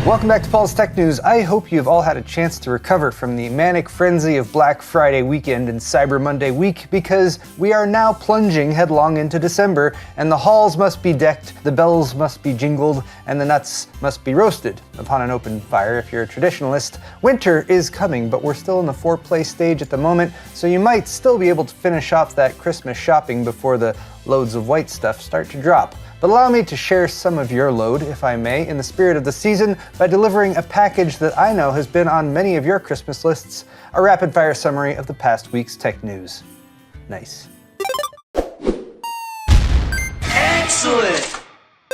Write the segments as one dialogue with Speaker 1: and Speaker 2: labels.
Speaker 1: Welcome back to Paul's Tech News. I hope you've all had a chance to recover from the manic frenzy of Black Friday weekend and Cyber Monday week, because we are now plunging headlong into December, and the halls must be decked, the bells must be jingled, and the nuts must be roasted upon an open fire if you're a traditionalist. Winter is coming, but we're still in the foreplay stage at the moment, so you might still be able to finish off that Christmas shopping before the loads of white stuff start to drop. But allow me to share some of your load, if I may, in the spirit of the season by delivering a package that I know has been on many of your Christmas lists, a rapid-fire summary of the past week's tech news. Nice.
Speaker 2: Excellent!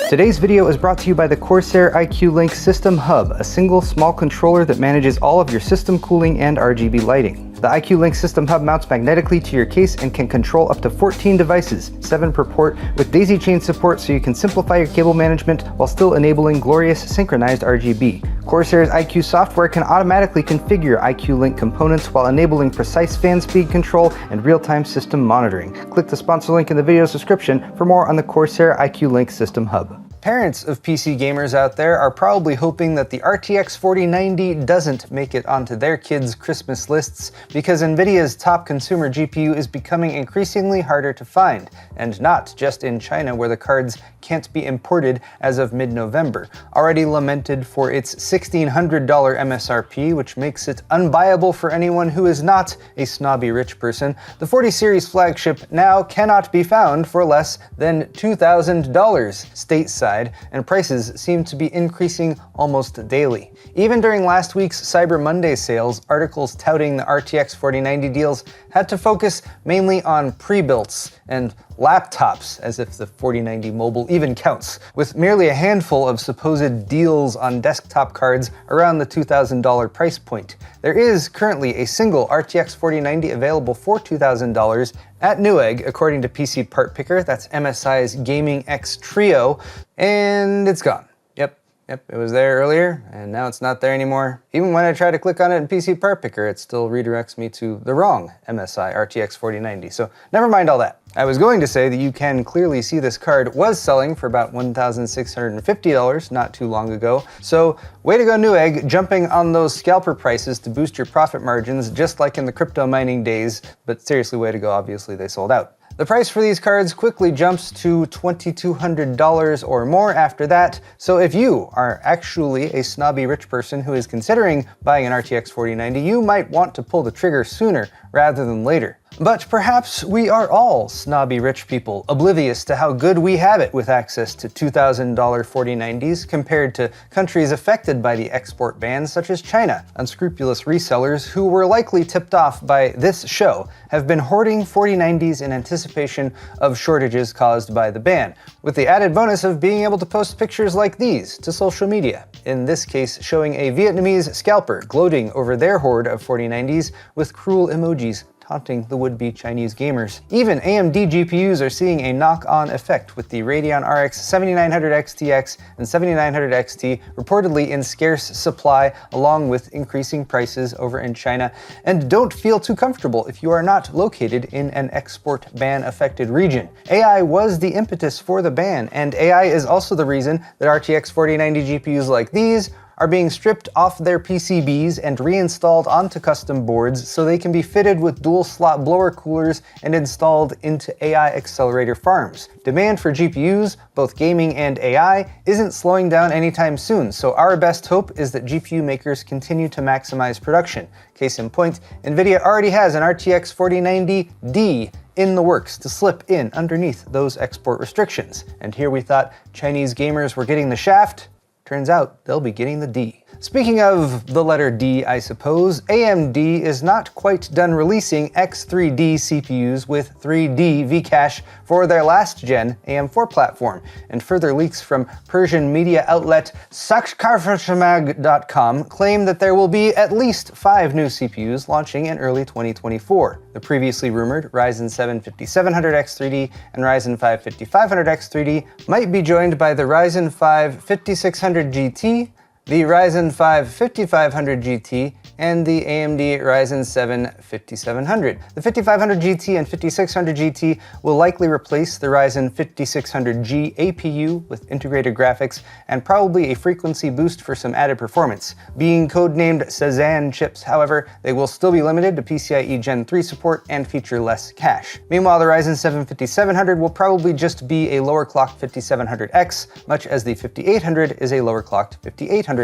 Speaker 1: Today's video is brought to you by the Corsair IQ Link System Hub, a single small controller that manages all of your system cooling and RGB lighting. The IQ Link System Hub mounts magnetically to your case and can control up to 14 devices, 7 per port, with daisy chain support so you can simplify your cable management while still enabling glorious synchronized RGB. Corsair's IQ software can automatically configure IQ Link components while enabling precise fan speed control and real-time system monitoring. Click the sponsor link in the video's description for more on the Corsair IQ Link System Hub. Parents of PC gamers out there are probably hoping that the RTX 4090 doesn't make it onto their kids' Christmas lists, because NVIDIA's top consumer GPU is becoming increasingly harder to find, and not just in China, where the cards can't be imported as of mid-November. Already lamented for its $1,600 MSRP, which makes it unbuyable for anyone who is not a snobby rich person, the 40 series flagship now cannot be found for less than $2,000 stateside, and prices seem to be increasing almost daily. Even during last week's Cyber Monday sales, articles touting the RTX 4090 deals had to focus mainly on pre-builts and laptops, as if the 4090 mobile even counts, with merely a handful of supposed deals on desktop cards around the $2,000 price point. There is currently a single RTX 4090 available for $2,000 at Newegg, according to PC Part Picker. That's MSI's Gaming X Trio, and it's gone. Yep, it was there earlier, and now it's not there anymore. Even when I try to click on it in PC Part Picker, it still redirects me to the wrong MSI RTX 4090, so never mind all that. I was going to say that you can clearly see this card was selling for about $1,650 not too long ago, so way to go Newegg, jumping on those scalper prices to boost your profit margins just like in the crypto mining days, but seriously, way to go, obviously they sold out. The price for these cards quickly jumps to $2,200 or more after that, so if you are actually a snobby rich person who is considering buying an RTX 4090, you might want to pull the trigger sooner rather than later. But perhaps we are all snobby rich people, oblivious to how good we have it with access to $2,000 4090s compared to countries affected by the export ban, such as China. Unscrupulous resellers, who were likely tipped off by this show, have been hoarding 4090s in anticipation of shortages caused by the ban, with the added bonus of being able to post pictures like these to social media, in this case showing a Vietnamese scalper gloating over their hoard of 4090s with cruel emojis taunting the would-be Chinese gamers. Even AMD GPUs are seeing a knock-on effect, with the Radeon RX 7900 XTX and 7900 XT reportedly in scarce supply, along with increasing prices over in China. And don't feel too comfortable if you are not located in an export ban-affected region. AI was the impetus for the ban, and AI is also the reason that RTX 4090 GPUs like these are being stripped off their PCBs and reinstalled onto custom boards so they can be fitted with dual-slot blower coolers and installed into AI accelerator farms. Demand for GPUs, both gaming and AI, isn't slowing down anytime soon, so our best hope is that GPU makers continue to maximize production. Case in point, NVIDIA already has an RTX 4090D in the works to slip in underneath those export restrictions. And here we thought Chinese gamers were getting the shaft. Turns out they'll be getting the D. Speaking of the letter D, I suppose, AMD is not quite done releasing X3D CPUs with 3D V-Cache for their last-gen AM4 platform, and further leaks from Persian media outlet Sakskarfashamag.com claim that there will be at least 5 new CPUs launching in early 2024. The previously rumored Ryzen 7 5700X3D and Ryzen 5 5500X3D might be joined by the Ryzen 5 5600 GT, the Ryzen 5 5500 GT, and the AMD Ryzen 7 5700. The 5500 GT and 5600 GT will likely replace the Ryzen 5600G APU with integrated graphics and probably a frequency boost for some added performance. Being codenamed Cezanne chips, however, they will still be limited to PCIe Gen 3 support and feature less cache. Meanwhile, the Ryzen 7 5700 will probably just be a lower clocked 5700X, much as the 5800 is a lower clocked 5800X.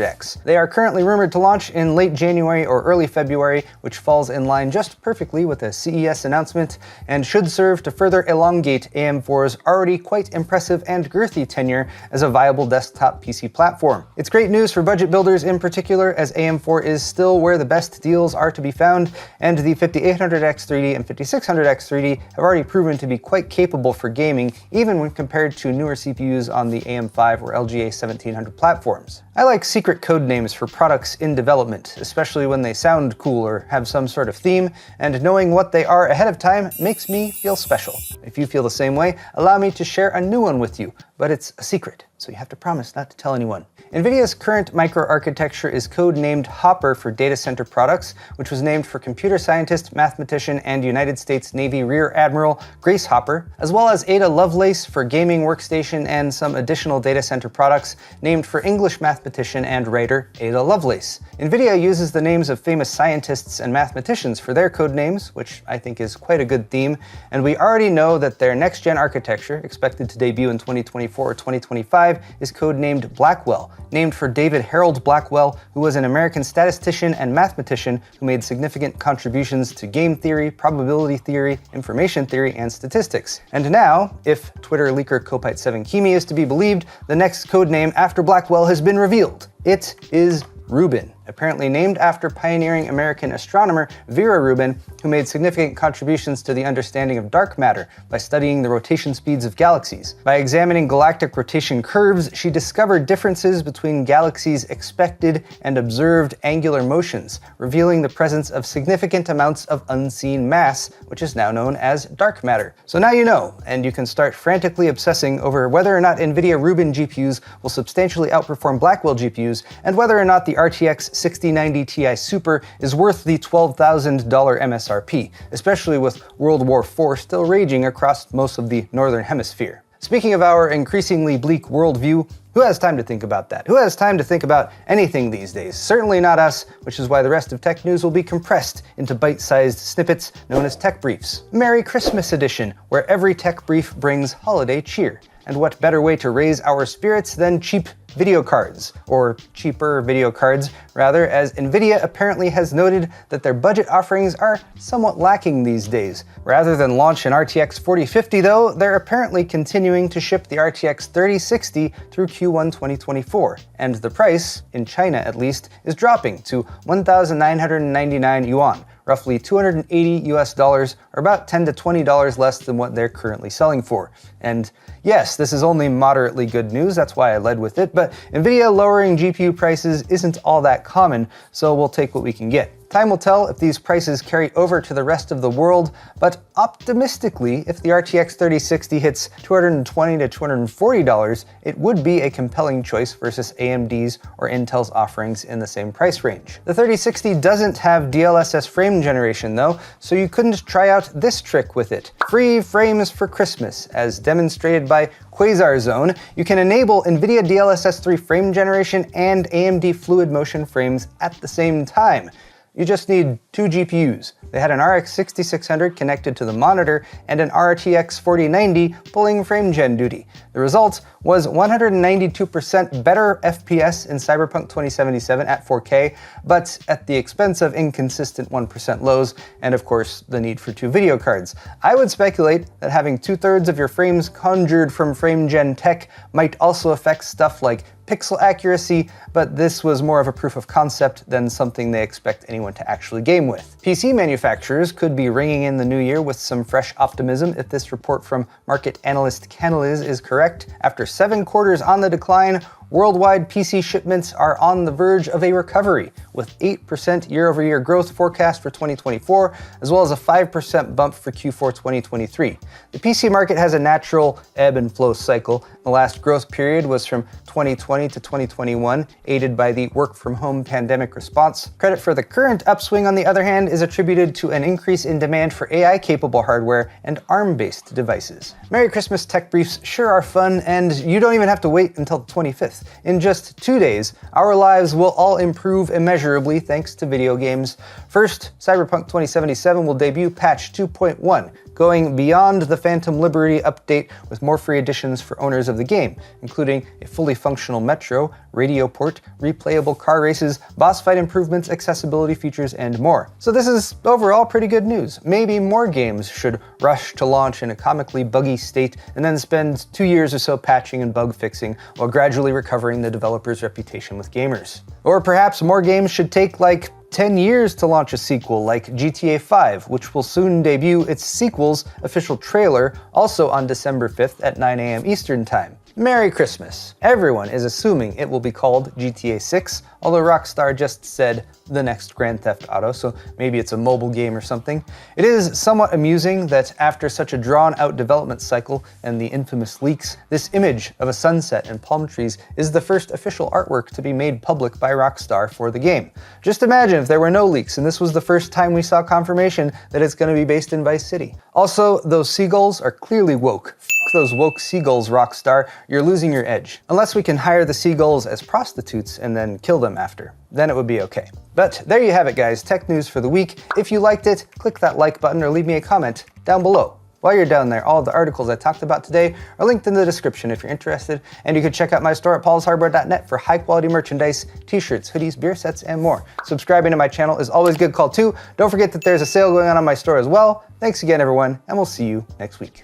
Speaker 1: They are currently rumored to launch in late January or early February, which falls in line just perfectly with a CES announcement and should serve to further elongate AM4's already quite impressive and girthy tenure as a viable desktop PC platform. It's great news for budget builders in particular, as AM4 is still where the best deals are to be found, and the 5800X3D and 5600X3D have already proven to be quite capable for gaming, even when compared to newer CPUs on the AM5 or LGA 1700 platforms. I like secret code names for products in development, especially when they sound cool or have some sort of theme, and knowing what they are ahead of time makes me feel special. If you feel the same way, allow me to share a new one with you, but it's a secret, so you have to promise not to tell anyone. NVIDIA's current microarchitecture is code-named Hopper for data center products, which was named for computer scientist, mathematician, and United States Navy Rear Admiral Grace Hopper, as well as Ada Lovelace for gaming workstation and some additional data center products named for English mathematician and writer Ada Lovelace. NVIDIA uses the names of famous scientists and mathematicians for their code names, which I think is quite a good theme, and we already know that their next-gen architecture, expected to debut in 2024 or 2025, is code-named Blackwell, named for David Harold Blackwell, who was an American statistician and mathematician who made significant contributions to game theory, probability theory, information theory, and statistics. And now, if Twitter leaker Kopite7Kimi is to be believed, the next codename after Blackwell has been revealed. It is Rubin, apparently named after pioneering American astronomer Vera Rubin, who made significant contributions to the understanding of dark matter by studying the rotation speeds of galaxies. By examining galactic rotation curves, she discovered differences between galaxies' expected and observed angular motions, revealing the presence of significant amounts of unseen mass, which is now known as dark matter. So now you know, and you can start frantically obsessing over whether or not NVIDIA Rubin GPUs will substantially outperform Blackwell GPUs, and whether or not the RTX 6090 Ti Super is worth the $12,000 MSRP, especially with World War IV still raging across most of the Northern Hemisphere. Speaking of our increasingly bleak worldview, who has time to think about that? Who has time to think about anything these days? Certainly not us, which is why the rest of tech news will be compressed into bite-sized snippets known as tech briefs. Merry Christmas edition, where every tech brief brings holiday cheer. And what better way to raise our spirits than cheap video cards, or cheaper video cards, rather, as NVIDIA apparently has noted that their budget offerings are somewhat lacking these days. Rather than launch an RTX 4050 though, they're apparently continuing to ship the RTX 3060 through Q1 2024, and the price, in China at least, is dropping to 1,999 yuan, roughly $280 US, or about $10 to $20 less than what they're currently selling for. And yes, this is only moderately good news, that's why I led with it, but NVIDIA lowering GPU prices isn't all that common, so we'll take what we can get. Time will tell if these prices carry over to the rest of the world, but optimistically, if the RTX 3060 hits $220 to $240, it would be a compelling choice versus AMD's or Intel's offerings in the same price range. The 3060 doesn't have DLSS frame generation though, so you couldn't try out this trick with it. Free frames for Christmas, as demonstrated by Quasar Zone. You can enable NVIDIA DLSS 3 frame generation and AMD Fluid Motion frames at the same time. You just need two GPUs. They had an RX 6600 connected to the monitor and an RTX 4090 pulling frame gen duty. The result was 192% better FPS in Cyberpunk 2077 at 4K, but at the expense of inconsistent 1% lows and of course the need for two video cards. I would speculate that having 2/3 of your frames conjured from frame gen tech might also affect stuff like pixel accuracy, but this was more of a proof of concept than something they expect anyone to actually game with. PC manufacturers could be ringing in the new year with some fresh optimism if this report from market analyst Canaliz is correct. After 7 quarters on the decline, Worldwide PC shipments are on the verge of a recovery, with 8% year-over-year growth forecast for 2024, as well as a 5% bump for Q4 2023. The PC market has a natural ebb and flow cycle. The last growth period was from 2020 to 2021, aided by the work-from-home pandemic response. Credit for the current upswing, on the other hand, is attributed to an increase in demand for AI-capable hardware and ARM-based devices. Merry Christmas tech briefs sure are fun, and you don't even have to wait until the 25th. In just 2 days, our lives will all improve immeasurably thanks to video games. First, Cyberpunk 2077 will debut patch 2.1, going beyond the Phantom Liberty update with more free additions for owners of the game, including a fully functional metro, radio port, replayable car races, boss fight improvements, accessibility features, and more. So this is overall pretty good news. Maybe more games should rush to launch in a comically buggy state and then spend 2 years or so patching and bug fixing while gradually recovering the developer's reputation with gamers. Or perhaps more games should take like 10 years to launch a sequel, like GTA 5, which will soon debut its sequel's official trailer, also on December 5th at 9 a.m. Eastern Time. Merry Christmas. Everyone is assuming it will be called GTA 6, although Rockstar just said the next Grand Theft Auto, so maybe it's a mobile game or something. It is somewhat amusing that after such a drawn-out development cycle and the infamous leaks, this image of a sunset and palm trees is the first official artwork to be made public by Rockstar for the game. Just imagine if there were no leaks and this was the first time we saw confirmation that it's going to be based in Vice City. Also, those seagulls are clearly woke. F those woke seagulls, Rockstar. You're losing your edge. Unless we can hire the seagulls as prostitutes and then kill them after. Then it would be okay. But there you have it, guys. Tech news for the week. If you liked it, click that like button or leave me a comment down below. While you're down there, all of the articles I talked about today are linked in the description if you're interested, and you can check out my store at paulshardware.net for high-quality merchandise, t-shirts, hoodies, beer sets, and more. Subscribing to my channel is always good call too. Don't forget that there's a sale going on my store as well. Thanks again, everyone, and we'll see you next week.